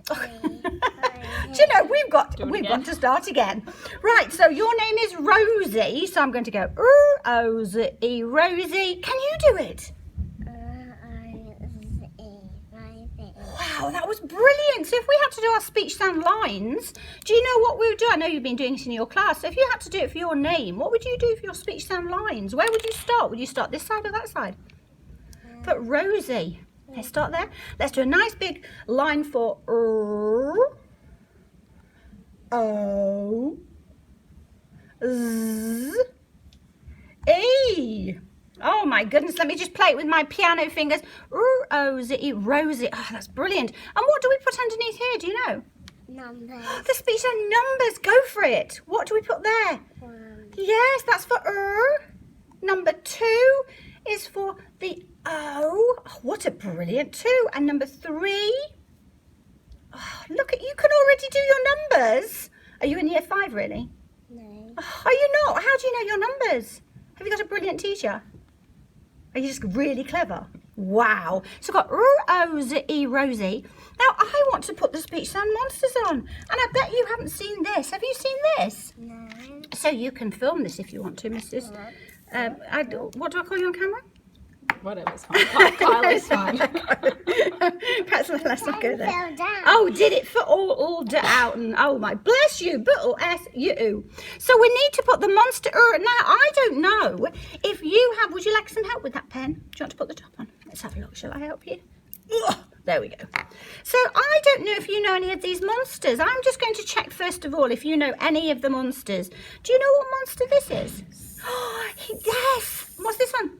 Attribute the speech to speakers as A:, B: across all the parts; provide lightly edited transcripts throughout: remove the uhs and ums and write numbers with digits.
A: Do you know, we've got to start again. Right, so your name is Rosie, so I'm going to go Rosie, Rosie. Can you do it? Wow, that was brilliant. So if we had to do our speech sound lines, do you know what we would do? I know you've been doing it in your class. So if you had to do it for your name, what would you do for your speech sound lines? Where would you start? Would you start this side or that side? But Rosie, let's start there. Let's do a nice big line for O, Z, E. Oh my goodness, let me just play it with my piano fingers. Rosie, Rosie. Oh, that's brilliant. And what do we put underneath here? Do you know?
B: Numbers.
A: The speech and numbers. Go for it. What do we put there? Yes, that's for Number 2 is for the O. Oh, what a brilliant 2. And number 3. Oh, look at you can already do your numbers. Are you in year 5 really?
B: No.
A: Oh, are you not? How do you know your numbers? Have you got a brilliant teacher? Are you just really clever? Wow. So I've got Rosie, Rosie. Now I want to put the speech sound monsters on. And I bet you haven't seen this. Have you seen this?
B: No.
A: So you can film this if you want to, Mrs. What do I call you on camera?
C: Whatever, it's fine. Kyle is fine.
A: Perhaps let's not go there.
B: Fell down.
A: Oh, did it for all out and oh my bless you, but S-U. So we need to put the monster now. I don't know if you have. Would you like some help with that pen? Do you want to put the top on? Let's have a look. Shall I help you? Ugh, there we go. So I don't know if you know any of these monsters. I'm just going to check first of all if you know any of the monsters. Do you know what monster this is? Oh, yes. What's this one?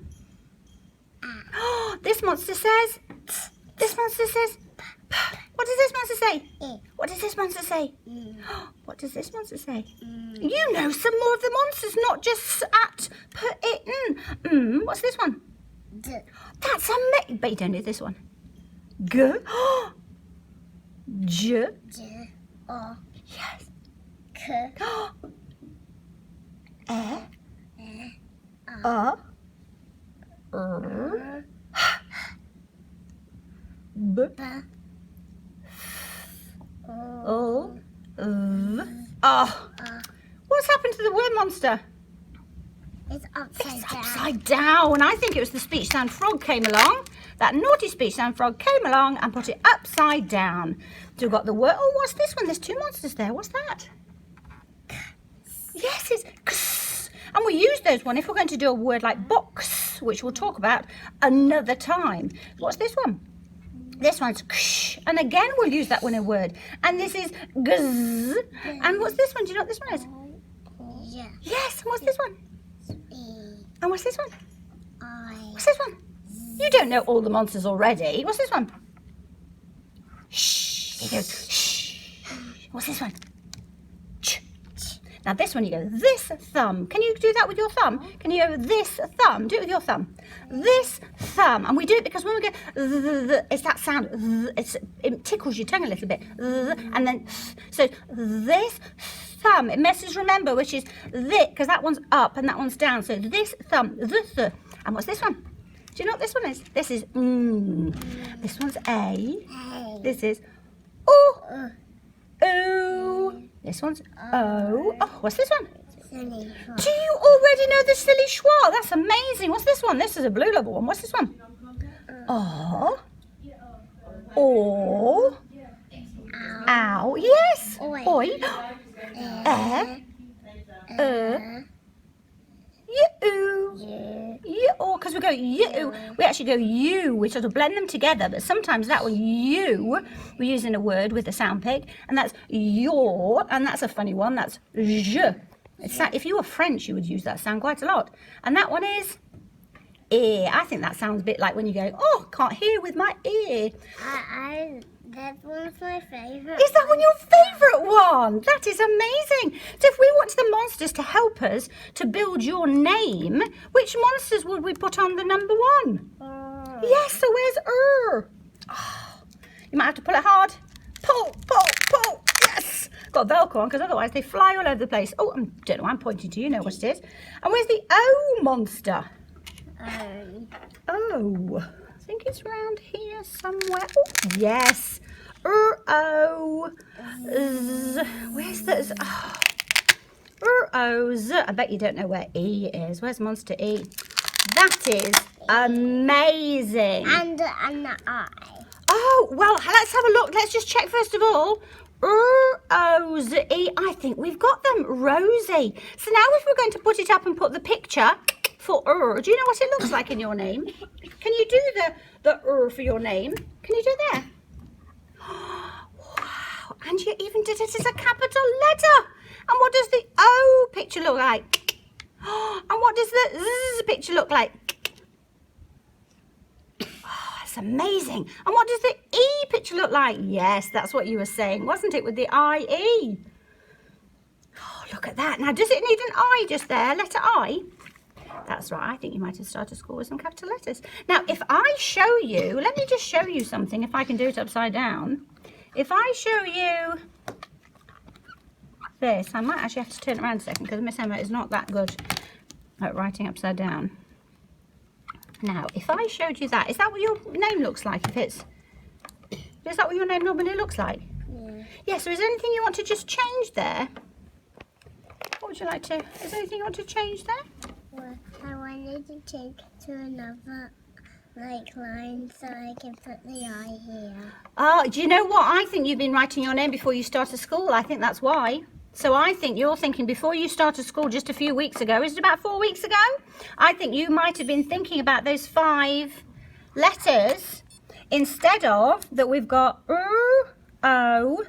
A: Oh, this monster says. This monster says. What does this monster say? What does this monster say? What does this monster say? You know some more of the monsters, not just at, put it in. What's this one?
B: D.
A: That's amazing. But you don't know this one. G. J.
B: J. O.
A: Yes.
B: K.
A: B.
B: B.
A: O. V. Oh. What's happened to the word monster?
B: It's upside
A: It's
B: down.
A: upside down. I think it was the speech sound frog came along. That naughty speech sound frog came along and put it upside down. So we've got the word. Oh, what's this one? There's 2 monsters there. What's that? Yes, it's kss. And we use those one if we're going to do a word like box, which we'll talk about another time. What's this one? This one's ksh. And again, we'll use that one in a word. And this is gz. And what's this one? Do you know what this one is?
B: Yeah.
A: Yes. And what's this one?
B: E.
A: And what's this one?
B: I.
A: What's this one? You don't know all the monsters already. What's this one? Shh. He goes, shh. What's this one? Ch. Now this one you go, this thumb. Can you do that with your thumb? Can you go, this thumb? Do it with your thumb. This thumb. And we do it because when we go, it's that sound. It tickles your tongue a little bit. And then, so this thumb. It messes, remember, which is this, because that one's up and that one's down. So this thumb, the. And what's this one? Do you know what this one is? This is This one's A. This is O. O. This one's O. Oh, what's this one?
B: Silly frog.
A: Do you already know the silly schwa? That's amazing. What's this one? This is a blue level one. What's this one? O. O. Ow. Yes.
B: Oi.
A: Oi. You. You. Oh, because we go you. We actually go you. We sort of blend them together, but sometimes that one you we use in a word with a sound pig, and that's your, and that's a funny one. That's je. It's that, if you were French, you would use that sound quite a lot. And that one is ear. I think that sounds a bit like when you go, oh, can't hear with my ear.
B: That's one of my favourite.
A: Is that one your favourite one? That is amazing. So if we wanted the monsters to help us to build your name, which monsters would we put on the number 1? Yes, so where's Oh, you might have to pull it hard. Pull. Yes. Got Velcro on because otherwise they fly all over the place. Oh, I don't know why I'm pointing to you. Know what it is. And where's the O monster? Oh, I think it's around here somewhere. Oh, yes. O. O's. I bet you don't know where E is. Where's monster E? That is amazing.
B: And the I.
A: Oh, well, let's have a look. Let's just check first of all. O-Z-E. I think we've got them. Rosie. So now if we're going to put it up and put the picture for do you know what it looks like in your name? Can you do the for your name? Can you do that? Wow. And you even did it as a capital letter. And what does the O picture look like? And what does the Z picture look like? That's amazing. And what does the E picture look like? Yes, that's what you were saying, wasn't it, with the I-E? Oh, look at that. Now, does it need an I just there, letter I? That's right. I think you might have started school with some capital letters. Now, if I show you, let me just show you something, if I can do it upside down. If I show you this, I might actually have to turn it around a second because Miss Emma is not that good at writing upside down. Now, if I showed you that, is that what your name looks like? Is that what your name normally looks like?
B: Yeah.
A: Yeah, so is there anything you want to just change there? What would you like to, is there anything you want to change there?
B: Well, I wanted to take to another line so I can put the I here.
A: Oh, do you know what? I think you've been writing your name before you started school. I think that's why. So I think you're thinking before you started school just a few weeks ago. Is it about 4 weeks ago? I think you might have been thinking about those 5 letters instead of that we've got O-Z-E,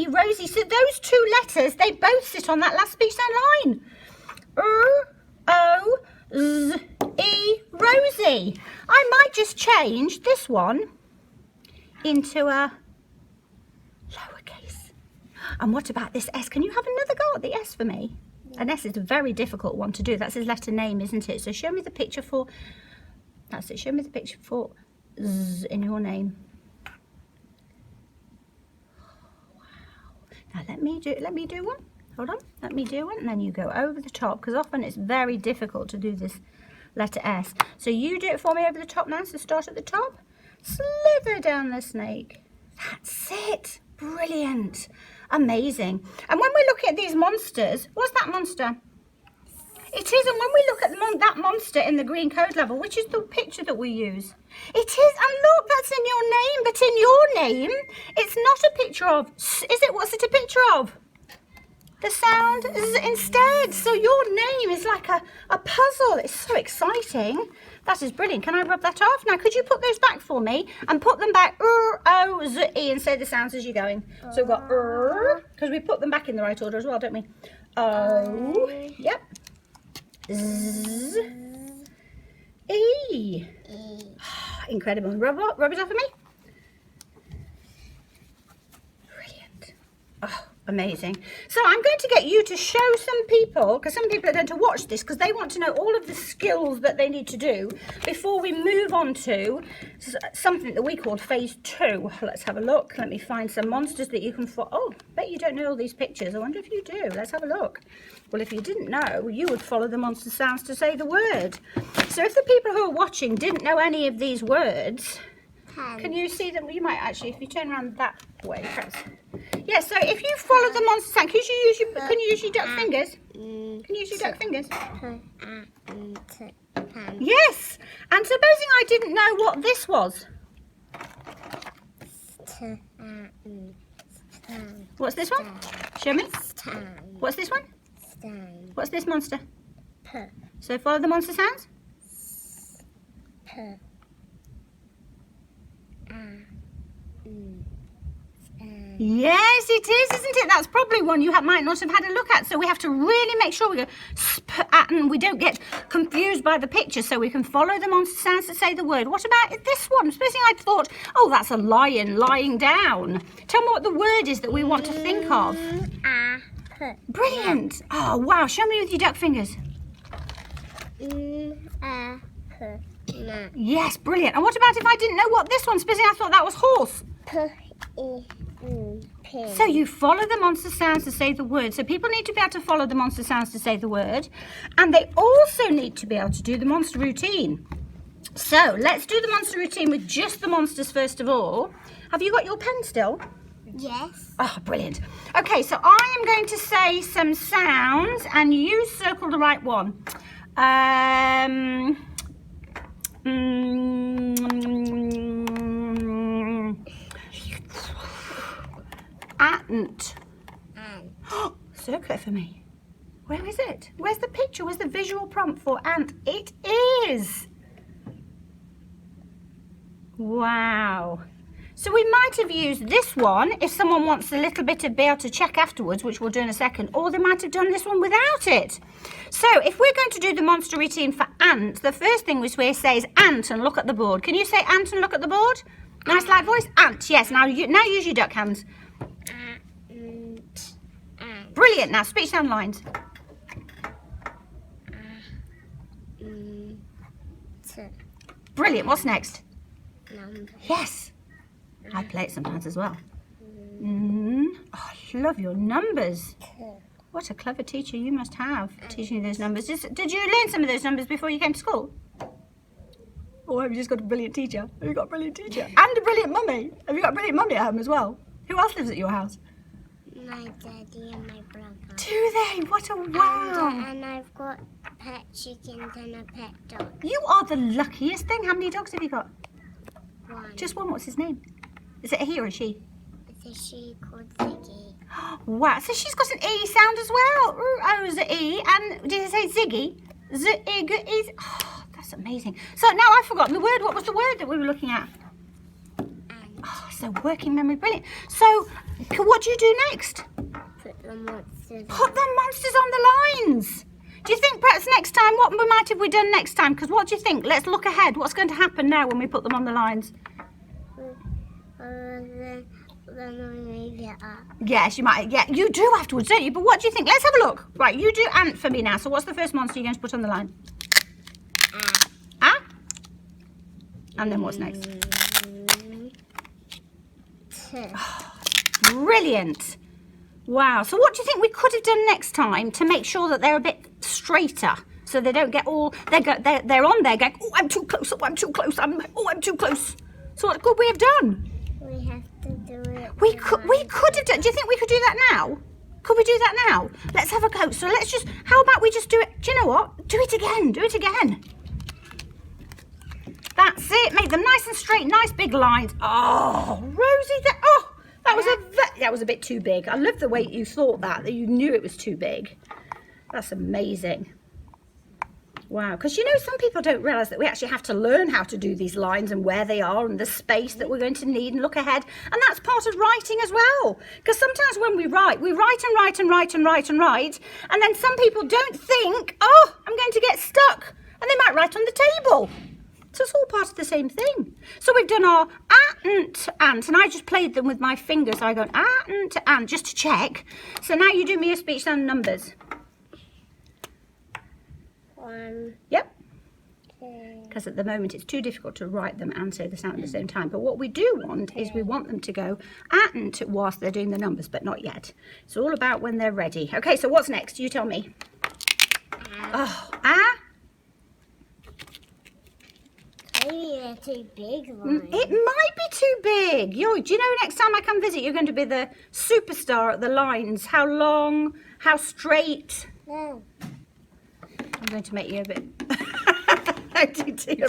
A: Rosie. So those 2 letters, they both sit on that last speech sound line. O-Z-E, Rosie. I might just change this one into a lowercase. And what about this S? Can you have another go at the S for me? An S is a very difficult one to do. That's his letter name, isn't it? So show me the picture for, that's it. Show me the picture for Z in your name. Wow. Now let me do one. Hold on. Let me do one. And then you go over the top because often it's very difficult to do this letter S. So you do it for me over the top now. So start at the top. Slither down the snake. That's it. Brilliant. Amazing. And when we're looking at these monsters, what's that monster? It is, and when we look at that monster in the green code level, which is the picture that we use, it is, and look, that's in your name, but in your name, it's not a picture of, is it, what's it a picture of? The sound is instead, so your name is like a puzzle. It's so exciting. That is brilliant. Can I rub that off? Now, could you put those back for me and put them back, O-Z-E, and say the sounds as you're going. So we've got, because we put them back in the right order as well, don't we? O, yep. Z, E. Incredible. Rub it off for me. Brilliant. Oh. Amazing. So I'm going to get you to show some people, because some people are going to watch this because they want to know all of the skills that they need to do before we move on to something that we called phase 2. Let's have a look. Let me find some monsters that you can follow. Oh, I bet you don't know all these pictures. I wonder if you do. Let's have a look. Well, if you didn't know, you would follow the monster sounds to say the word. So if the people who are watching didn't know any of these words, can you see them? You might actually, if you turn around that way, perhaps. Yeah, so if you follow the monster sound, can you use your duck fingers? Can you use your duck fingers? Yes. And supposing I didn't know what this was. What's this one? Show me. What's this one? What's this monster? So follow the monster sounds. Yes, it is, isn't it? That's probably one you might not have had a look at. So we have to really make sure we go and we don't get confused by the picture, so we can follow the monster sounds to say the word. What about this one? Supposing I thought, oh, that's a lion lying down. Tell me what the word is that we want to think of. Brilliant. Oh, wow. Show me with your duck fingers. Yes, brilliant. And what about if I didn't know what this one? Supposing I thought that was horse. So you follow the monster sounds to say the word. So people need to be able to follow the monster sounds to say the word. And they also need to be able to do the monster routine. So let's do the monster routine with just the monsters first of all. Have you got your pen still?
B: Yes.
A: Oh, brilliant. Okay, so I am going to say some sounds and you circle the right one. Ant.
B: And
A: Circle it for me. Where is it? Where's the picture? Where's the visual prompt for ant? It is. Wow. So we might have used this one if someone wants a little bit to be able to check afterwards, which we'll do in a second, or they might have done this one without it. So if we're going to do the monster routine for ant, the first thing we say is ant and look at the board. Can you say ant and look at the board? Nice loud voice. Ant. Yes. Now use your duck hands.
B: ant.
A: Brilliant. Now speech sound lines. Brilliant. What's next?
B: Number.
A: Yes. I play it sometimes as well. Oh, I love your numbers. What a clever teacher you must have, teaching you those numbers. Did you learn some of those numbers before you came to school? Or have you just got a brilliant teacher? Have you got a brilliant teacher? And a brilliant mummy? Have you got a brilliant mummy at home as well? Who else lives at your house?
B: My daddy and my brother.
A: Do they? What a wow.
B: And I've got pet chickens and a pet dog.
A: You are the luckiest thing. How many dogs have you got?
B: One.
A: Just one. What's his name? Is it a he or a she?
B: It's a she called Ziggy.
A: Wow, so she's got an E sound as well. Ooh, Z-E. And did you say Ziggy? Z-I-G-E. Oh, that's amazing. So now I've forgotten the word. What was the word that we were looking at?
B: And
A: Oh, so working memory, brilliant. So what do you do next?
B: put the monsters
A: Put the monsters on the lines. Do you think perhaps next time, what might have we done next time? Because what do you think? Let's look ahead. What's going to happen now when we put them on the lines?
B: then we move it up.
A: Yes, you might. Yeah, you do afterwards, don't you? But what do you think? Let's have a look. Right, you do ant for me now. So what's the first monster you're going to put on the line? Ah? And then what's next? Brilliant. Wow. So what do you think we could have done next time to make sure that they're a bit straighter? So they don't get all, they're on there going, oh, I'm too close, oh, I'm too close, I'm too close. So what could we have done?
B: We have to do it.
A: We could have done, do you think we could do that now? Could we do that now? Let's have a go. So let's just, how about we just do it, do you know what? Do it again, do it again. That's it, make them nice and straight, nice big lines. Oh, Rosie, that was a bit too big. I love the way you thought that you knew it was too big. That's amazing. Wow, because you know some people don't realise that we actually have to learn how to do these lines and where they are and the space that we're going to need and look ahead. And that's part of writing as well. Because sometimes when we write and write and write and write and write, and then some people don't think, oh, I'm going to get stuck. And they might write on the table. So it's all part of the same thing. So we've done our ant, and I just played them with my fingers. So I go ant, just to check. So now you do me a speech and numbers.
B: 1,
A: Yep.
B: 2.
A: Because at the moment it's too difficult to write them and say the sound at the same time. But what we do want is we want them to go ant whilst they're doing the numbers, but not yet. It's all about when they're ready. Okay, so what's next? You tell me. Oh,
B: Maybe they're too big, right?
A: It might be too big. Do you know next time I come visit, you're going to be the superstar at the lines. How long, how straight.
B: No.
A: I'm going to make you a bit...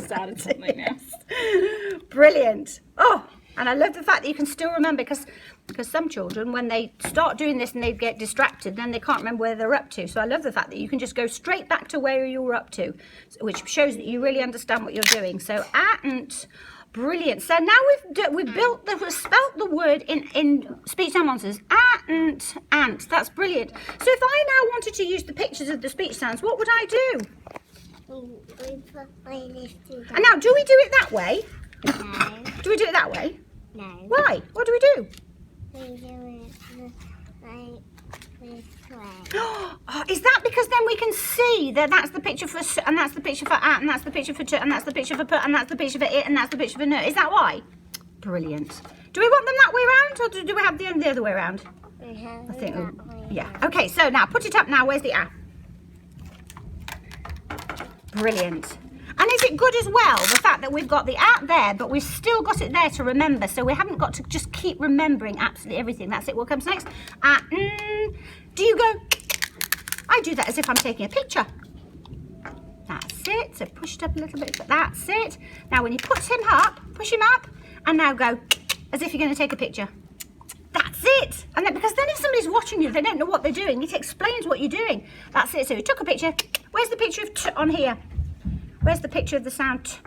C: Started something now.
A: Brilliant. Oh, and I love the fact that you can still remember, because some children, when they start doing this and they get distracted, then they can't remember where they're up to. So I love the fact that you can just go straight back to where you were up to, which shows that you really understand what you're doing. So ant, brilliant. So now we've spelt the word in speech sound monsters. Ant. That's brilliant. So if I now wanted to use the pictures of the speech sounds, what would I do?
B: We put like this together.
A: And now, do we do it that way?
B: No.
A: Do we do it that way?
B: No.
A: Why? What do we do?
B: We do it like this way.
A: Oh, is that because then we can see that that's the picture for s, and that's the picture for at, and that's the picture for t, and that's the picture for put, and that's the picture for it, and that's the picture for no? Is that why? Brilliant. Do we want them that way around, or do we have the other way around?
B: We have
A: I think,
B: it that way.
A: yeah. Okay, so now put it up now. Where's the a? Brilliant. And is it good as well, the fact that we've got the at there, but we've still got it there to remember, so we haven't got to just keep remembering absolutely everything. That's it. What comes next? Do you go? I do that as if I'm taking a picture. That's it. So push it up a little bit. That's it. Now when you push him up, and now go as if you're going to take a picture. That's it. And then, because then if somebody's watching you, they don't know what they're doing. It explains what you're doing. That's it. So you took a picture. Where's the picture of t on here? Where's the picture of the sound t?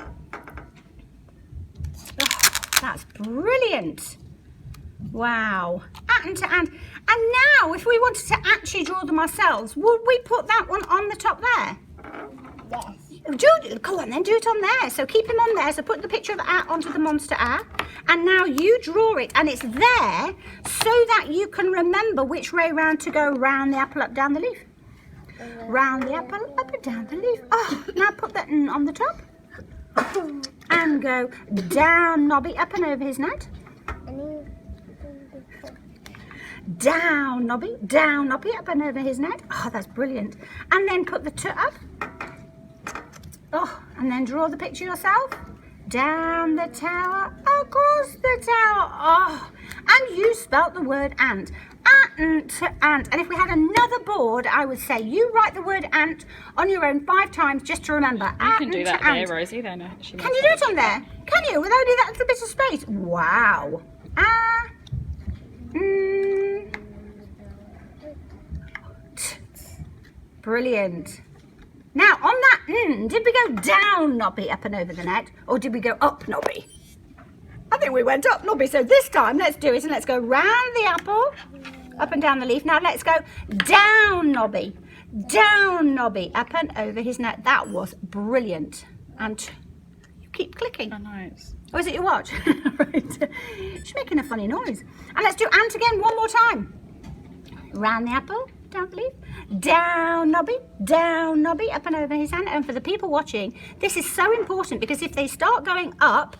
A: Oh, that's brilliant. Wow. And to and. And now, if we wanted to actually draw them ourselves, would we put that one on the top there?
B: Yes.
A: Go on then, do it on there. So keep him on there. So put the picture of A onto the monster A. And now you draw it. And it's there so that you can remember which way round to go. Round the apple, up, down the leaf. Round the apple, up and down the leaf. Oh, now put that on the top. And go down, Nobby, up and over his net. Down, Nobby, up and over his net. Oh, that's brilliant. And then put the t up. Oh, and then draw the picture yourself. Down the tower, across the tower. Oh, and you spelt the word ant. Ant. And if we had another board, I would say you write the word ant on your own 5 times just to remember.
C: You can do that there, Rosie. Then
A: can you do it on there? Can you? With only that little bit of space? Wow. Brilliant. Now, on that did we go down, Nobby, up and over the net? Or did we go up, Nobby? I think we went up, Nobby. So this time, let's do it. And let's go round the apple, up and down the leaf. Now, let's go down, Nobby. Down, Nobby, up and over his net. That was brilliant. And you keep clicking.
C: I know.
A: Oh, is it your watch? Right. She's making a funny noise. And let's do ant again one more time. Round the apple, down the leaf, down Nobby, up and over his hand. And for the people watching, this is so important because if they start going up,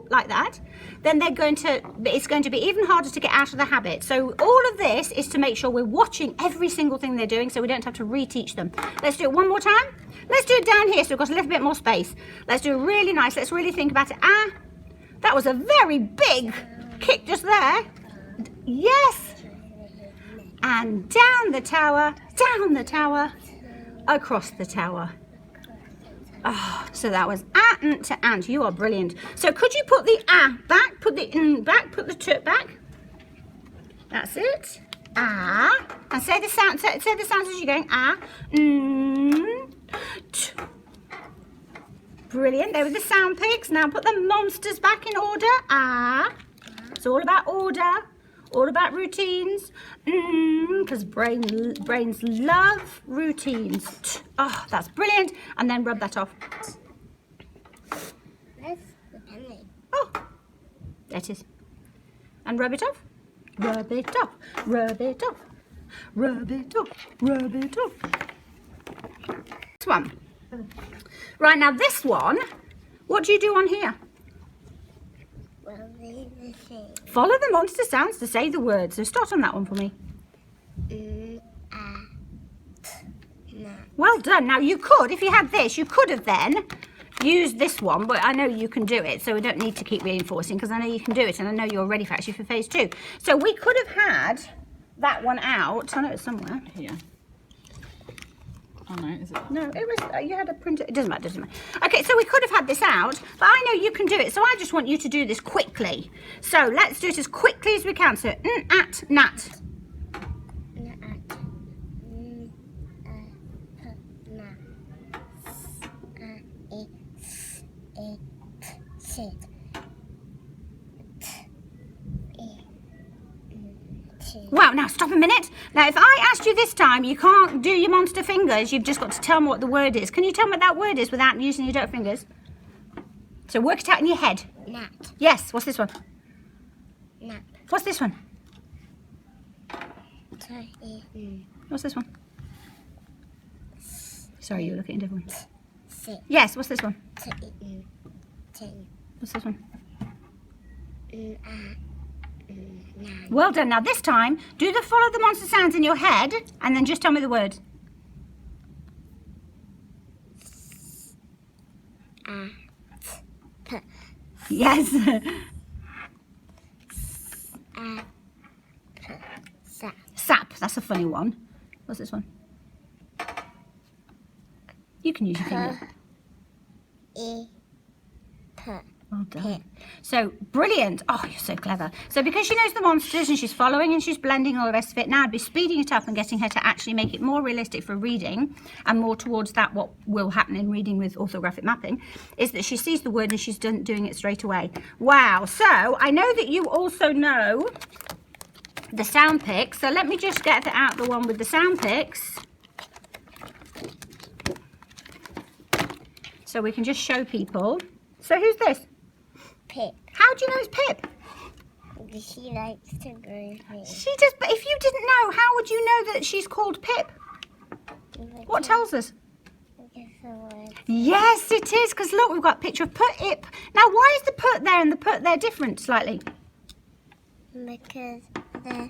A: like that, then it's going to be even harder to get out of the habit. So all of this is to make sure we're watching every single thing they're doing so we don't have to reteach them. Let's do it one more time. Let's do it down here so we've got a little bit more space. Let's do it really nice. Let's really think about it. That was a very big kick just there. Yes. And down the tower, across the tower. Oh, so that was ant to ant. You are brilliant. So could you put the back, put the back, put the t back? That's it. And say the sound. Say the sounds as you're going. T. Brilliant. There were the sound pigs. Now put the monsters back in order. It's all about order. All about routines, because brains love routines. Oh, that's brilliant. And then rub that off.
B: That's the penny.
A: Oh, there it is. And rub it off. Rub it off. Rub it off. Rub it off. Rub it off. This one. Right, now this one, what do you do on here?
B: Well, the same.
A: Follow the monster sounds to say the words. So start on that one for me. Well done. Now you could, if you had this, you could have then used this one, but I know you can do it, so we don't need to keep reinforcing because I know you can do it and I know you're ready for actually for phase 2. So we could have had that one out. I know it's somewhere.
C: Here. Oh no, is it?
A: No, it was, you had a printer. It doesn't matter, Okay, so we could have had this out, but I know you can do it, so I just want you to do this quickly. So let's do it as quickly as we can. So, at, nat. Wow, now stop a minute. Now, if I asked you this time, you can't do your monster fingers. You've just got to tell me what the word is. Can you tell me what that word is without using your dirt fingers? So work it out in your head.
B: Nap.
A: Yes, what's this one?
B: Nap.
A: What's this one?
B: T-E-N.
A: What's this one? Sorry, you were looking at a different one.
B: Sit.
A: Yes, what's this one?
B: T-E-N. Ten.
A: What's this one?
B: Nine.
A: Well done. Now this time, do the follow the monster sounds in your head and then just tell me the word. Yes.
B: Sap.
A: Sap. That's a funny one. What's this one? You can use your finger. Well done. So, brilliant. Oh, you're so clever. So, because she knows the monsters and she's following and she's blending all the rest of it, now I'd be speeding it up and getting her to actually make it more realistic for reading and more towards that what will happen in reading with orthographic mapping, is that she sees the word and she's doing it straight away. Wow. So, I know that you also know the sound pics. So, let me just get out the one with the sound pics. So, we can just show people. So, who's this?
B: Pip.
A: How do you know it's Pip?
B: She likes to groove me.
A: She does, but if you didn't know, how would you know that she's called Pip? What tells us? Yes, it is, because look, we've got a picture of Put-Ip. Now, why is the put there and the put there different slightly?
B: Because there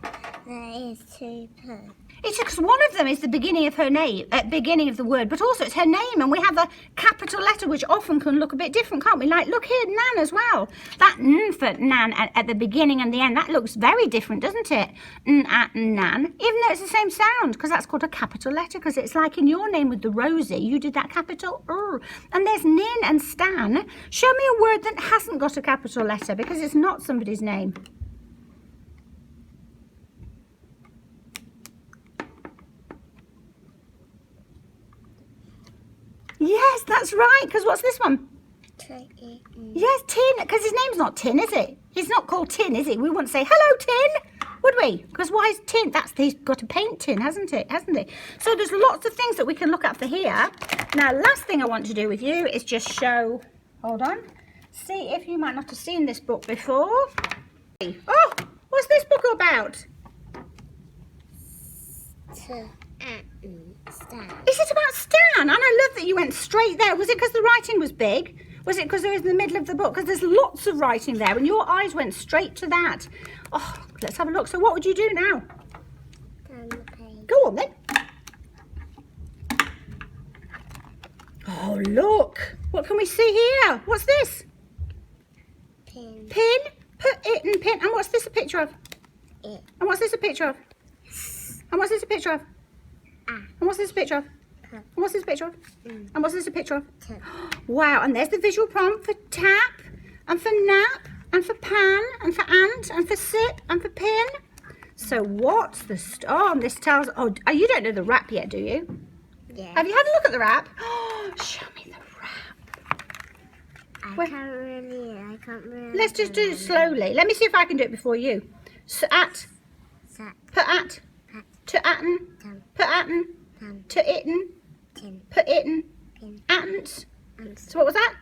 B: is two puts.
A: It's because one of them is the beginning of her name, beginning of the word, but also it's her name, and we have a capital letter which often can look a bit different, can't we? Like, look here, Nan as well. That N for Nan at the beginning and the end, that looks very different, doesn't it? N at Nan, even though it's the same sound, because that's called a capital letter, because it's like in your name with the Rosie, you did that capital R. And there's Nin and Stan. Show me a word that hasn't got a capital letter, because it's not somebody's name. Yes, that's right, because what's this one? Yes, Tin, because his name's not Tin, is it? He's not called Tin, is he? We wouldn't say, hello, Tin, would we? Because why is Tin? He's got a paint tin, hasn't he? So there's lots of things that we can look at for here. Now, last thing I want to do with you is just show, hold on, see if you might not have seen this book before. Oh, what's this book about?
B: Stan.
A: Is it about Stan? And I love that you went straight there. Was it because the writing was big? Was it because it was in the middle of the book? Because there's lots of writing there and your eyes went straight to that. Oh, let's have a look. So what would you do now?
B: Down the page.
A: Go on then. Oh, look. What can we see here? What's this?
B: Pin.
A: Pin. Put it in pin. And what's this a picture of?
B: It.
A: And what's this a picture of? And what's this a picture of? And what's this a picture of? And what's this a picture of? And what's this a picture of? Wow, and there's the visual prompt for tap, and for nap, and for pan, and for ant, and for sip, and for pin. So what's the and this tells, you don't know the rap yet, do you?
B: Yeah.
A: Have you had a look at the rap? Oh, show me the rap.
B: I can't really.
A: Let's just do it slowly. Let me see if I can do it before you. So at,
B: Sap.
A: put at, to atten,
B: Tam.
A: put atten,
B: Tam.
A: to itten,
B: Tin.
A: put itten,
B: Pin.
A: ant.
B: And
A: So what was that?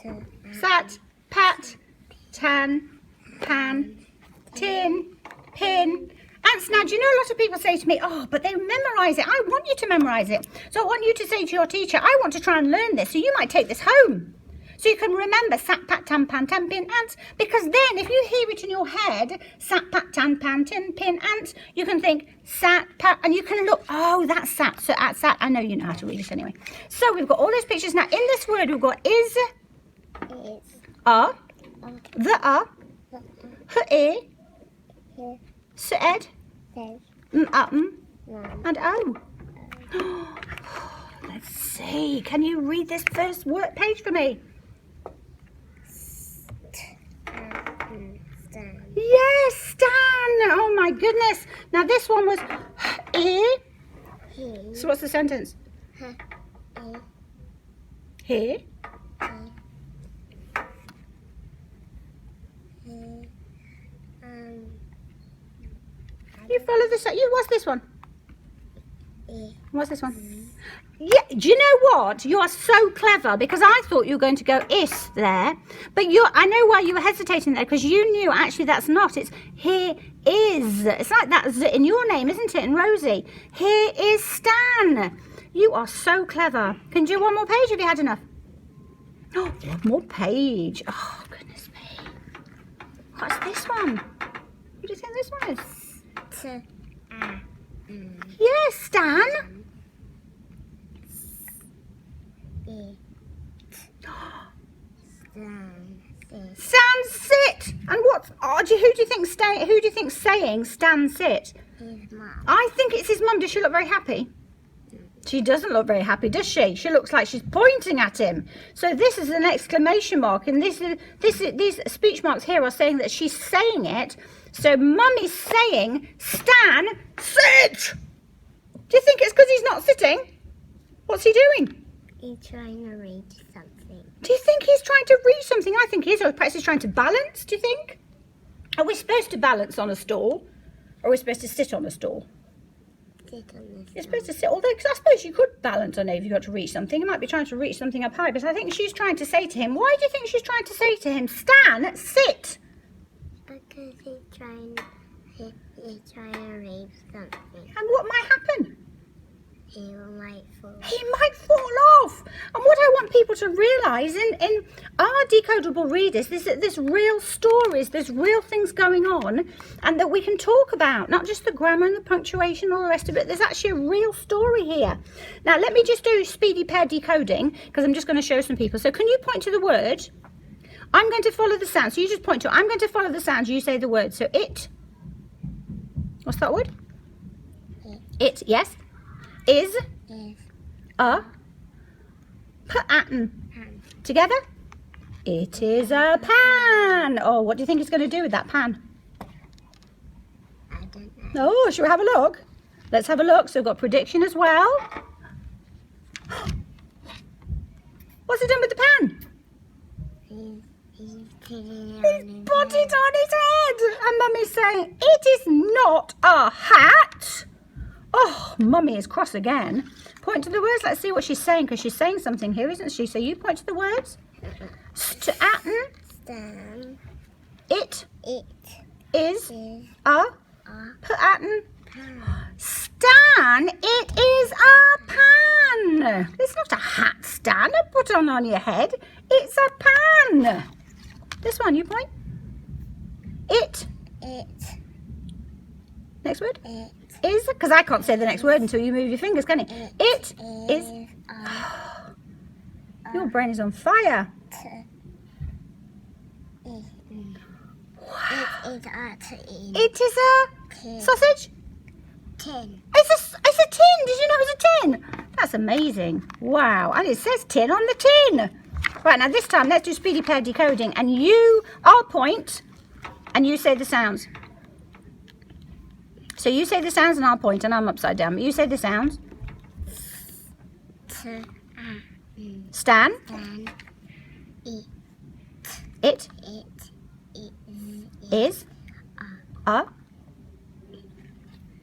B: to.
A: Sat, pat, tan, pan, tin, pin. Ants. Now, do you know a lot of people say to me, oh, but they memorise it. I want you to memorise it. So I want you to say to your teacher, I want to try and learn this. So you might take this home. So you can remember sat, pat, tan, pan, tan, pin, ants. Because then if you hear it in your head, sat, pat, tan, pan, tin, pin, ants, you can think sat, pat, and you can look, oh, that's sat. So at sat, I know you know how to read it anyway. So we've got all those pictures. Now, in this word, we've got is, the said, and oh. Let's see. Can you read this first word page for me?
B: Stan.
A: Yes, Stan. Oh my goodness. Now this one was
B: He.
A: So what's the sentence? Here. You follow this. What's this one? What's this one? Yeah, do you know what? You are so clever because I thought you were going to go is there, but I know why you were hesitating there because you knew actually that's not. It's here is. It's like that's in your name, isn't it? In Rosie. Here is Stan. You are so clever. Can you do one more page? Have you had enough? Oh, one more page. Oh, goodness me. What's this one? What do you think this one is? Yes, Stan. Who do you think's saying Stan sit?
B: His mom.
A: I think it's his mum. Does she look very happy? She doesn't look very happy, does she? She looks like she's pointing at him. So this is an exclamation mark, and these speech marks here are saying that she's saying it. So Mum is saying, Stan, sit! Do you think it's because he's not sitting? What's he doing?
B: He's trying to read something.
A: Do you think he's trying to read something? I think he is. Or perhaps he's trying to balance, do you think? Are we supposed to balance on a stool? Or are we supposed to sit on a stool?
B: Sit on this.
A: You're supposed to sit, although cause I suppose you could balance on it if you got to reach something. You might be trying to reach something up high, but I think she's trying to say to him, why do you think she's trying to say to him, Stan, sit?
B: Because he's trying to read something.
A: And what might happen?
B: He might fall.
A: He might fall off. And what I want people to realise in our decodable readers is that there's real stories, there's real things going on, and that we can talk about, not just the grammar and the punctuation and all the rest of it. There's actually a real story here. Now, let me just do speedy pair decoding, because I'm just going to show some people. So can you point to the word? I'm going to follow the sound. So you just point to it. I'm going to follow the sound. You say the word. So it. What's that word? It, yes. Is a pattern. Together? It is a pan. Oh, what do you think he's going to do with that pan?
B: I don't know.
A: Oh, shall we have a look? Let's have a look. So we've got prediction as well. What's he done with the pan?
B: He's putting it
A: He's
B: on his
A: put
B: head.
A: it on his head. And Mummy's saying, it is not a hat. Oh, Mummy is cross again. Point to the words. Let's see what she's saying, because she's saying something here, isn't she? So you point to the words. Stan.
B: Stan.
A: It
B: It
A: is
B: is
A: a
B: a
A: pattern.
B: pan.
A: Stan, it is a pan. It's not a hat, Stan, to put on your head. It's a pan. This one, you point. It. Next word.
B: It
A: Is, because I can't say the next word until you move your fingers, can you? It is.
B: a
A: Your brain is on fire.
B: It is a tin.
A: It is a sausage.
B: Tin.
A: It's a tin. Did you know it was a tin? That's amazing. Wow. And it says tin on the tin. Right, now this time let's do speedy pair decoding. And I'll point and you say the sounds. So you say the sounds and I'll point, and I'm upside down. But you say the sounds. Stan.
B: Stan.
A: It
B: It
A: is a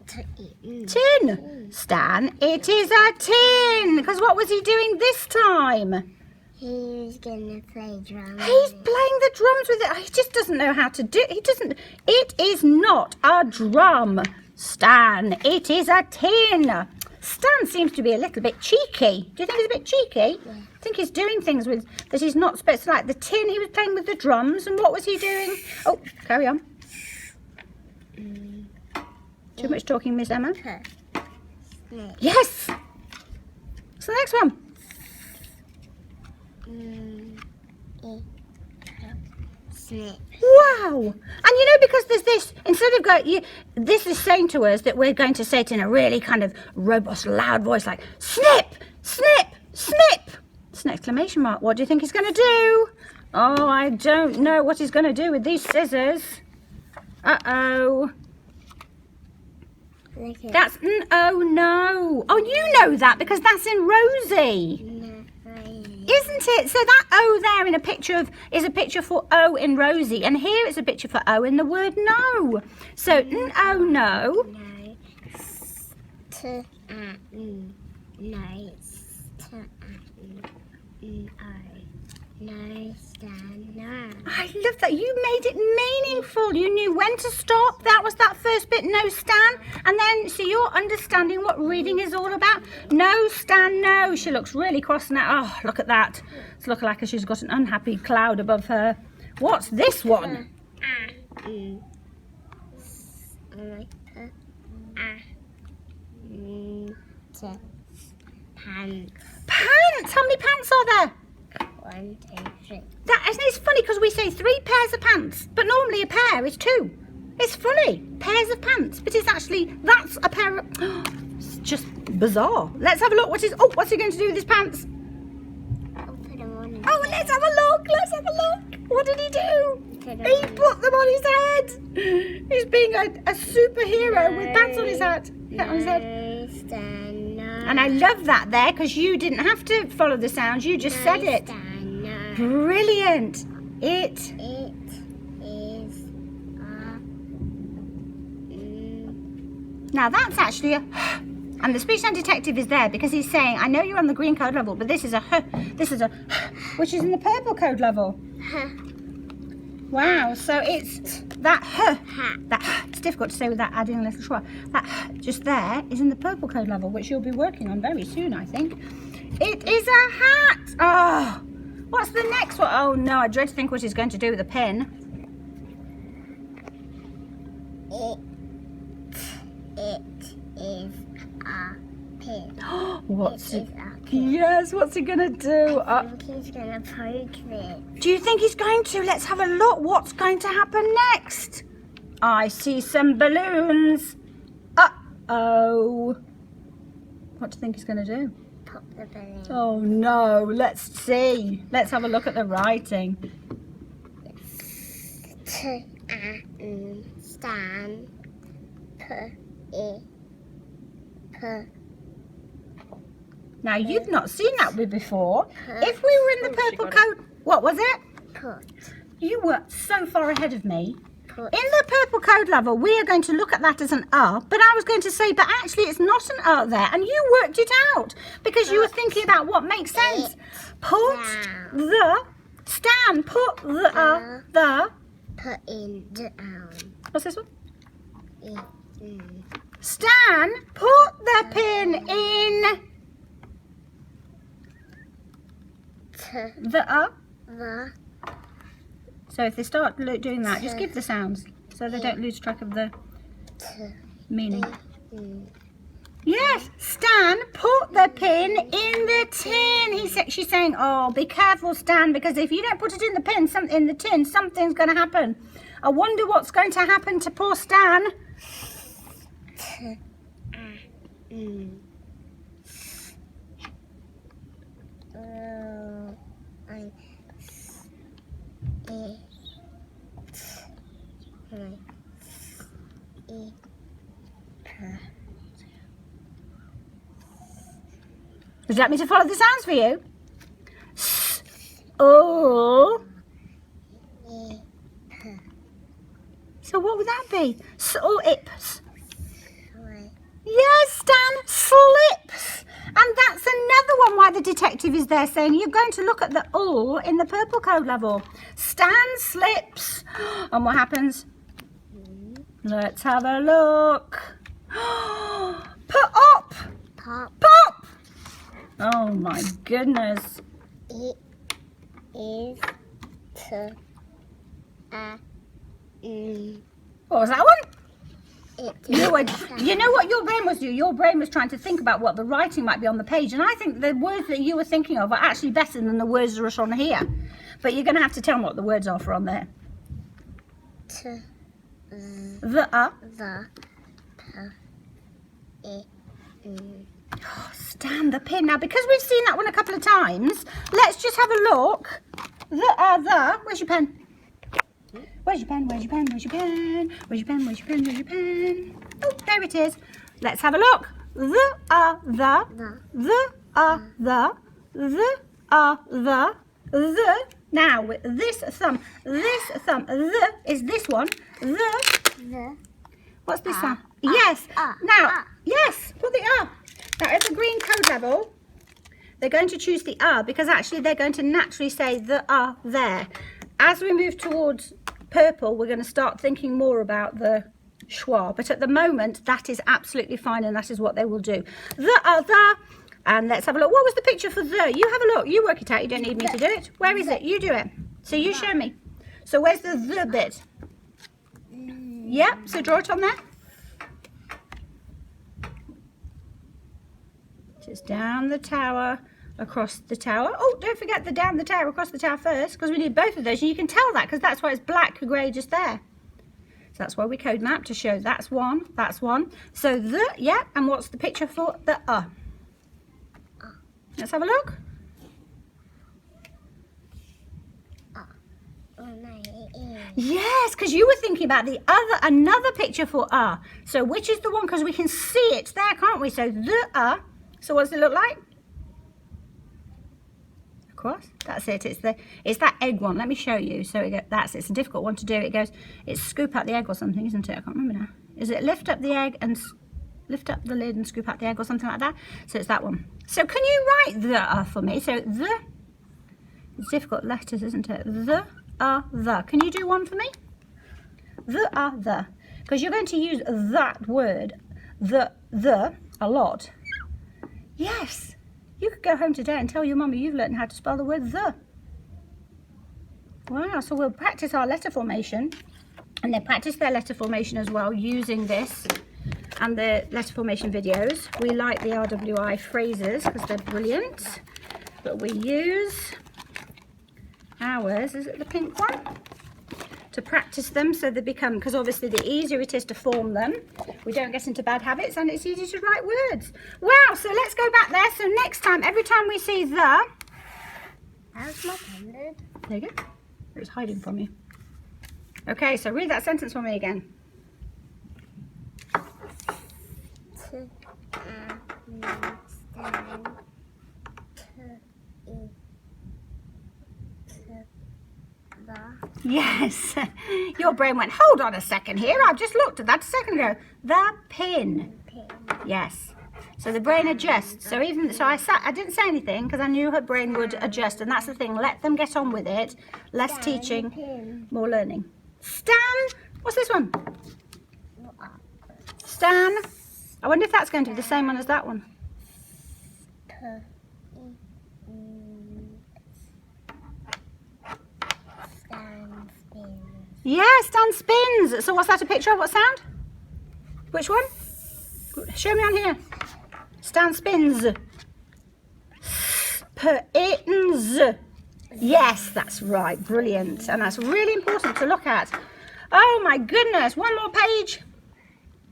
B: tin.
A: tin. Stan, it is a tin. Because what was he doing this time?
B: He's gonna play drums.
A: He's playing the drums with it. He just doesn't know how to do it. He doesn't. It is not a drum. Stan, it is a tin. Stan seems to be a little bit cheeky. Do you think he's a bit cheeky?
B: Yeah.
A: I think he's doing things with that he's not supposed to, like the tin. He was playing with the drums, and what was he doing? Oh, carry on. Too much talking, Miss Emma.
B: Snake.
A: Yes. What's the next one?
B: Snake.
A: Wow. And you know, because there's this, instead of going, this is saying to us that we're going to say it in a really kind of robust, loud voice, like, snip, snip, snip. It's an exclamation mark. What do you think he's going to do? Oh, I don't know what he's going to do with these scissors. Uh-oh.
B: Look at
A: That's, oh no. Oh, you know that because that's in Rosie. Isn't it? So that O there in a picture is a picture for O in Rosie, and here it's a picture for O in the word no. So oh no.
B: No. No. No. Stan. No.
A: I love that. You made it meaningful. You knew when to stop. That was that first bit, no Stan. And then, so you're understanding what reading is all about. No Stan, no. She looks really cross now. Oh, look at that. It's looking like she's got an unhappy cloud above her. What's this one?
B: Pants.
A: Pants. How many pants are there?
B: 1, 2, 3.
A: That isn't it funny because we say 3 pairs of pants, but normally a pair is 2. It's funny, pairs of pants, but it's actually that's a pair of. It's just bizarre. Let's have a look. What's he going to do with his pants?
B: I'll put them on his
A: Oh,
B: head.
A: let's have a look. Let's have a look. What did he do?
B: Put them
A: He
B: on
A: put them on his head. He's being a superhero with pants on his hat. Hat on his head.
B: No, stand, no.
A: And I love that there because you didn't have to follow the sounds. You just said it.
B: Stand, no.
A: Brilliant. It.
B: It is a
A: Now that's actually a. And the speech sound detective is there because he's saying, I know you're on the green code level, but this is a this is a which is in the purple code level. Wow, so it's that that it's difficult to say without adding a little schwa. That just there is in the purple code level, which you'll be working on very soon, I think. It is a hat. Oh, what's the next one? Oh no, I dread to think what he's going to do with a pen.
B: It is a pin.
A: What's
B: It
A: it?
B: is a pin.
A: Yes, what's he gonna do?
B: I think he's gonna poke it.
A: Do you think he's going to? Let's have a look. What's going to happen next? I see some balloons. Uh-oh. What do you think he's going to do?
B: Pop the balloon.
A: Oh, no. Let's see. Let's have a look at the writing.
B: Stand.
A: Now, you've not seen that before. If we were in the
C: Oh, she
A: purple
C: got
A: code... What was it?
B: Put.
A: You were so far ahead of me.
B: Put.
A: In the purple code level, we are going to look at that as an but I was going to say, but actually it's not an there, and you worked it out because you were thinking about what makes sense. Put
B: down.
A: the, Stan, put the,
B: Put in down.
A: what's this one?
B: In.
A: Stan, put the pin in the,
B: The.
A: So if they start doing that, just give the sounds so they don't lose track of the meaning. Yes, Stan, put the pin in the tin. She's saying, oh, be careful, Stan, because if you don't put it in the tin, something's going to happen. I wonder what's going to happen to poor Stan. Would you like me to follow the sounds for you? Oh. So what would that be? Slips. Yes, Stan, slips. And that's another one why the detective is there saying you're going to look at the in the purple code level. Stan slips. And what happens? Let's have a look. Put up.
B: Pop.
A: Pop. Oh my goodness.
B: It is to
A: What was that one?
B: it
A: You know what your brain was doing? Your brain was trying to think about what the writing might be on the page. And I think the words that you were thinking of are actually better than the words that are on here. But you're going to have to tell me what the words are for on there.
B: to
A: The Stand the pin. Now, because we've seen that one a couple of times, let's just have a look. Where's your pen? Where's your pen? Where's your pen? Where's your pen? Where's your pen? Where's your pen? Where's your pen? Oh, there it is. Let's have a look. The. Now, with this thumb, the is this one.
B: the
A: What's this sound? Yes. Now, yes, put the Now, at the green code level, they're going to choose the because actually they're going to naturally say the there. As we move towards purple, we're going to start thinking more about the schwa. But at the moment, that is absolutely fine, and that is what they will do. The. And let's have a look. What was the picture for the? You have a look. You work it out. You don't need me to do it. Where is it? You do it. So you show me. So where's the bit? Yep. So draw it on there. Just down the tower, across the tower. Oh, don't forget the down the tower, across the tower first, because we need both of those. And you can tell that because that's why it's black grey just there. So that's why we code map to show that's one, that's one. So the, yeah, and what's the picture for the Let's have a look. Yes, because you were thinking about the another picture for So which is the one? Because we can see it there, can't we? So the So what does it look like? Across. That's it. It's that egg one. Let me show you. So it's a difficult one to do. It's scoop out the egg or something, isn't it? I can't remember now. Is it lift up the egg and lift up the lid and scoop out the egg or something like that? So it's that one. So can you write the for me? So it's difficult letters, isn't it? The. Can you do one for me? The. Because you're going to use that word, the, a lot. Yes. You could go home today and tell your mummy you've learned how to spell the word the. Wow, so we'll practice our letter formation. And they practice their letter formation as well using this and the letter formation videos. We like the RWI phrases because they're brilliant. But we use ours, is it the pink one? To practice them so they become, because obviously the easier it is to form them, we don't get into bad habits and it's easy to write words. Wow, so let's go back there. So next time, every time we see the,
B: How's my pen?
A: there you go. It was hiding from you. Okay, so read that sentence for me again. Yes, your brain went, hold on a second here, I've just looked at that a second ago. The pin. Yes, so the brain adjusts. So I didn't say anything because I knew her brain would adjust, and that's the thing, let them get on with it. Less teaching, more learning. Stan, what's this one? Stan, I wonder if that's going to be the same one as that one. Yeah, Stan spins. So what's that a picture of? What sound? Which one? Show me on here. Stan spins. Pics. Yes, that's right. Brilliant. And that's really important to look at. Oh my goodness. One more page.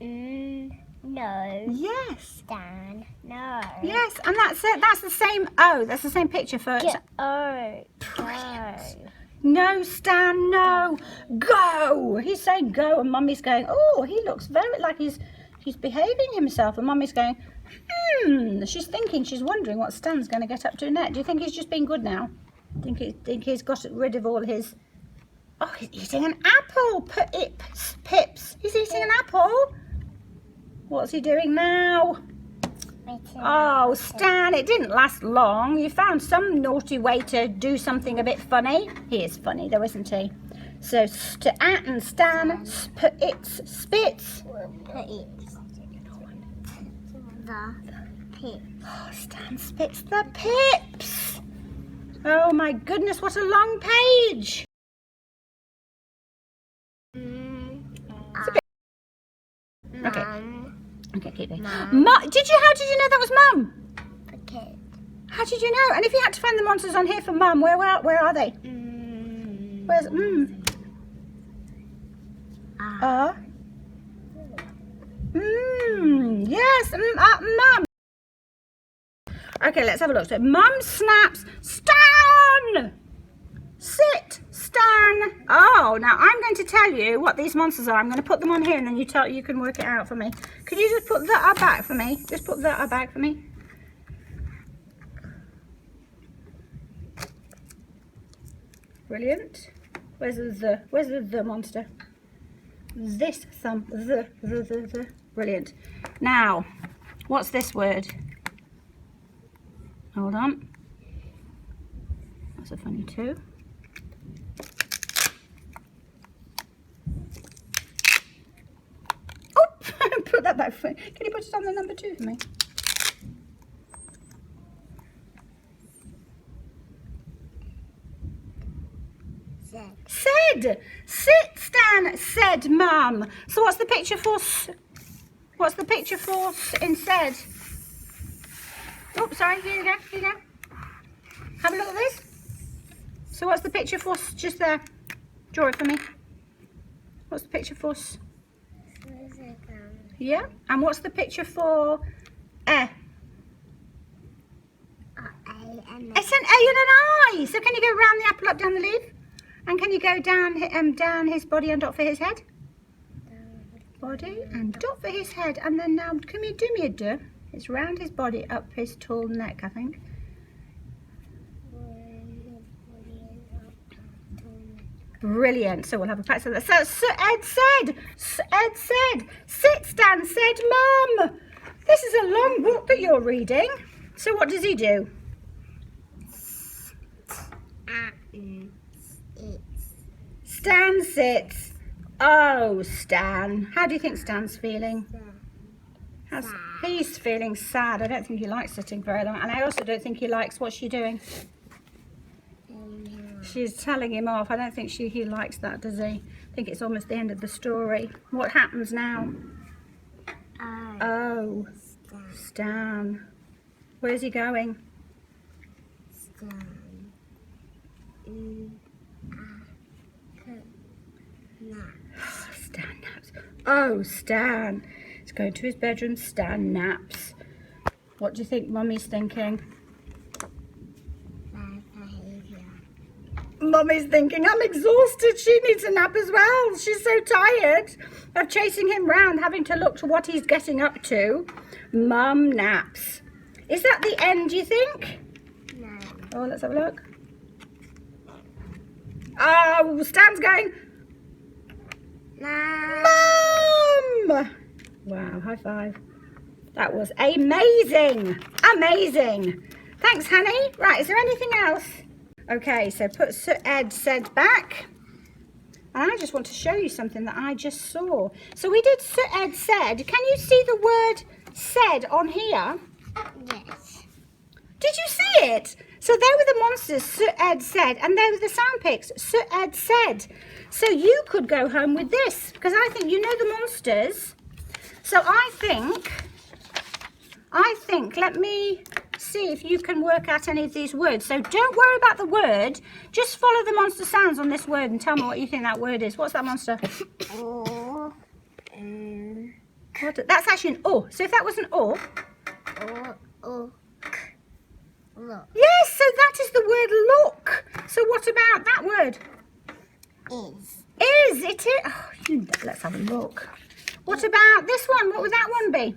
B: No.
A: Yes.
B: Stan. No.
A: Yes, and that's it. That's the same. Oh, that's the same picture for. No, Stan, no. Go. He's saying go, and Mummy's going, oh, he looks very like he's behaving himself. And Mummy's going, She's thinking, she's wondering what Stan's going to get up to next. Do you think he's just being good now? Think he's got rid of all his... Oh, he's eating an apple. Pips. He's eating an apple. What's he doing now? Oh, Stan, it didn't last long. You found some naughty way to do something a bit funny. He is funny though, isn't he? So, and Stan spits. Oh, Stan spits the pips. Oh my goodness, what a long page. Okay. Okay, keep it. How did you know that was Mum?
B: Okay.
A: How did you know? And if you had to find the monsters on here for Mum, where are they? Where's yes, Mum. Okay, let's have a look. So Mum snaps, Stan! Sit, Stan. Oh, now I'm going to tell you what these monsters are. I'm going to put them on here and then you can work it out for me. Could you just put that back for me? Just put that back for me. Brilliant. Where's the monster? This thumb, the. Brilliant. Now, what's this word? Hold on. That's a funny two. Oh, put that back for me. Can you put it on the number 2 for me? Said. Sit, Stan, said Mum. So what's the picture for? In said? Oh, sorry, here you go. Have a look at this. So what's the picture for just there? Draw it for me. What's the picture for? Yeah. And what's the picture for A? It's an A and an I. So can you go round the apple, up, down the leaf? And can you go down his body and dot for his head? Body and dot for his head. And then now, can you do me a do? It's round his body, up his tall neck, I think. Brilliant. So we'll have a practice of that. So Ed said, sit, Stan said, Mum. This is a long book that you're reading. So what does he do? Stan sits. Oh, Stan. How do you think Stan's feeling? He's feeling sad. I don't think he likes sitting very long. And I also don't think he likes what's she doing. She's telling him off. I don't think he likes that, does he? I think it's almost the end of the story. What happens now? Oh, Stan. Where's he going? Stan naps. Oh, Stan. He's going to his bedroom. Stan naps. What do you think Mummy's thinking? Mummy's thinking, I'm exhausted. She needs a nap as well. She's so tired of chasing him round, having to look to what he's getting up to. Mum naps. Is that the end, do you think?
B: No.
A: Oh, let's have a look. Oh, Stan's going, Mum! Wow, high five. That was amazing. Amazing. Thanks, honey. Right, is there anything else? Okay, so put Ed said back. And I just want to show you something that I just saw. So we did Ed said. Can you see the word said on here?
B: Yes.
A: Did you see it? So they were the monsters, Ed said, and they were the sound pics, Ed said. So you could go home with this, because I think you know the monsters. So I think, let me see if you can work out any of these words. So don't worry about the word, just follow the monster sounds on this word and tell me what you think that word is. What's that monster? That's actually an O. So if that was an O.
B: Look.
A: Yes, so that is the word look. So what about that word?
B: Is.
A: Is, it is. Oh, let's have a look. What about this one? What would that one be?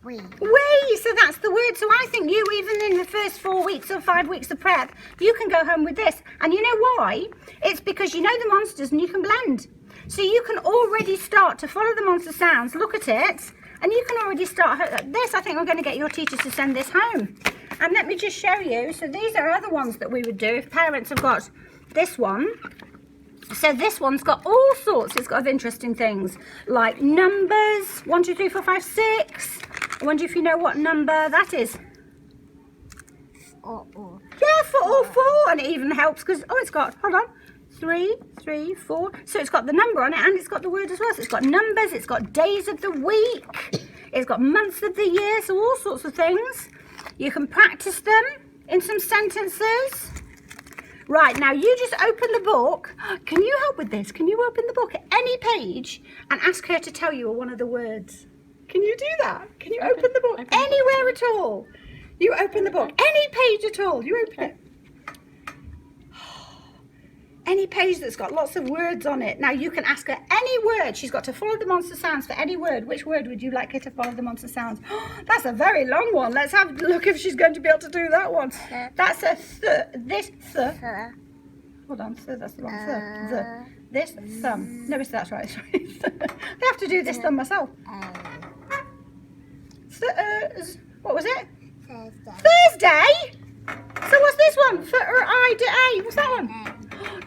A: Wee, so that's the word. So I think you, even in the first 4 weeks or 5 weeks of prep, you can go home with this. And you know why? It's because you know the monsters and you can blend. So you can already start to follow the monster sounds, look at it, and you can already start this. I think we're going to get your teachers to send this home. And let me just show you. So these are other ones that we would do if parents have got this one. So this one's got all sorts. It's got of interesting things like numbers. 1, 2, 3, 4, 5, 6. I wonder if you know what number that is. Yeah, 4 or 4. And it even helps because, it's got, hold on, 3, 3, 4. So it's got the number on it and it's got the word as well. So it's got numbers, it's got days of the week, it's got months of the year, so all sorts of things. You can practice them in some sentences. Right, now you just open the book. Can you help with this? Can you open the book at any page and ask her to tell you one of the words? Can you do that? Can you open the book anywhere at all? You open the book, any page at all, you open it. Any page that's got lots of words on it. Now you can ask her any word. She's got to follow the monster sounds for any word. Which word would you like her to follow the monster sounds? That's a very long one. Let's have a look if she's going to be able to do that one. That's a this Hold on, that's the wrong this thumb. No, that's right. Sorry. I have to do this thumb myself. What was it? Thursday. So what's this one? I-D-A. What's that one?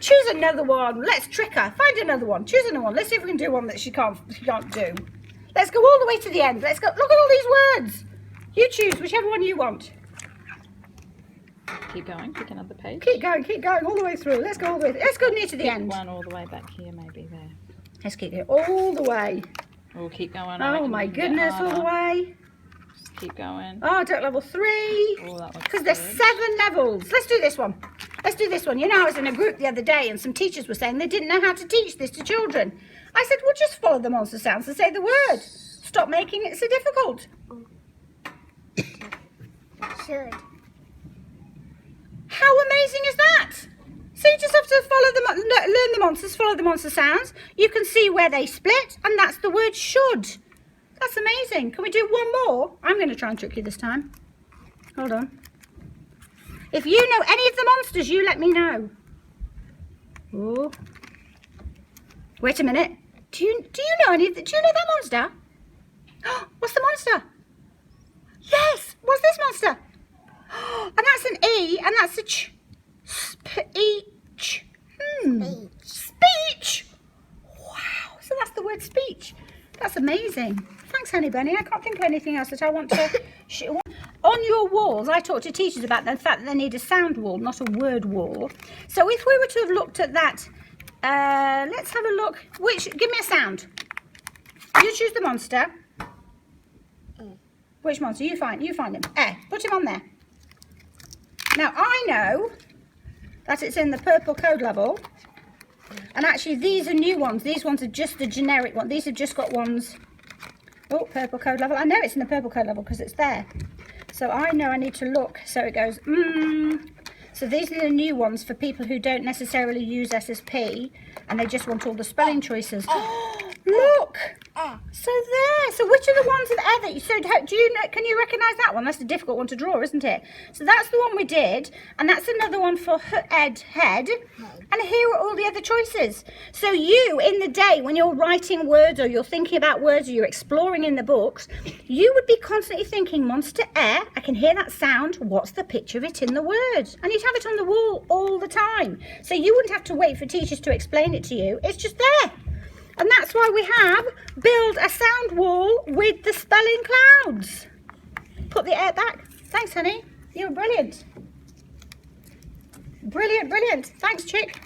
A: Choose another one. Let's trick her. Find another one. Choose another one. Let's see if we can do one that she can't do. Let's go all the way to the end. Let's go. Look at all these words. You choose whichever one you want.
C: Keep going. Pick another page.
A: Keep going all the way through. Let's go all the way. Let's go near to the end.
C: One all the way back here, maybe there.
A: Let's keep it all the way.
C: We'll keep going.
A: Oh my goodness, all the way.
C: Just keep going.
A: Oh, duck level 3.
C: Oh, that looks
A: Because there's
C: good.
A: 7 levels. Let's do this one. Let's do this one. You know, I was in a group the other day and some teachers were saying they didn't know how to teach this to children. I said, well, just follow the monster sounds and say the word. Stop making it so difficult.
B: Should.
A: How amazing is that? So you just have to follow learn the monsters, follow the monster sounds. You can see where they split, and that's the word should. That's amazing. Can we do one more? I'm going to try and trick you this time. Hold on. If you know any of the monsters, you let me know. Oh. Wait a minute. Do you know any? Do you know that monster? What's the monster? Yes. What's this monster? And that's an E, and that's a ch. Speech. Speech. Wow. So that's the word speech. That's amazing. Thanks, Honey Bunny. I can't think of anything else that I want to show. On your walls, I talk to teachers about the fact that they need a sound wall, not a word wall. So if we were to have looked at that, let's have a look. Give me a sound. You choose the monster. Which monster? You find him. Put him on there. Now I know that it's in the purple code level, and actually these are new ones. These ones are just the generic one. These have just got ones. Oh, purple code level. I know it's in the purple code level because it's there. So I know I need to look. So it goes, So these are the new ones for people who don't necessarily use SSP and they just want all the spelling choices. Look! So there. So which are the ones that you said? Do you know? Can you recognise that one? That's a difficult one to draw, isn't it? So that's the one we did, and that's another one for head. And here are all the other choices. So you, in the day when you're writing words or you're thinking about words or you're exploring in the books, you would be constantly thinking monster air. I can hear that sound. What's the picture of it in the word? And you'd have it on the wall all the time. So you wouldn't have to wait for teachers to explain it to you. It's just there. And that's why we have build a sound wall with the spelling clouds. Put the air back. Thanks, honey. You were brilliant. Brilliant. Thanks, chick.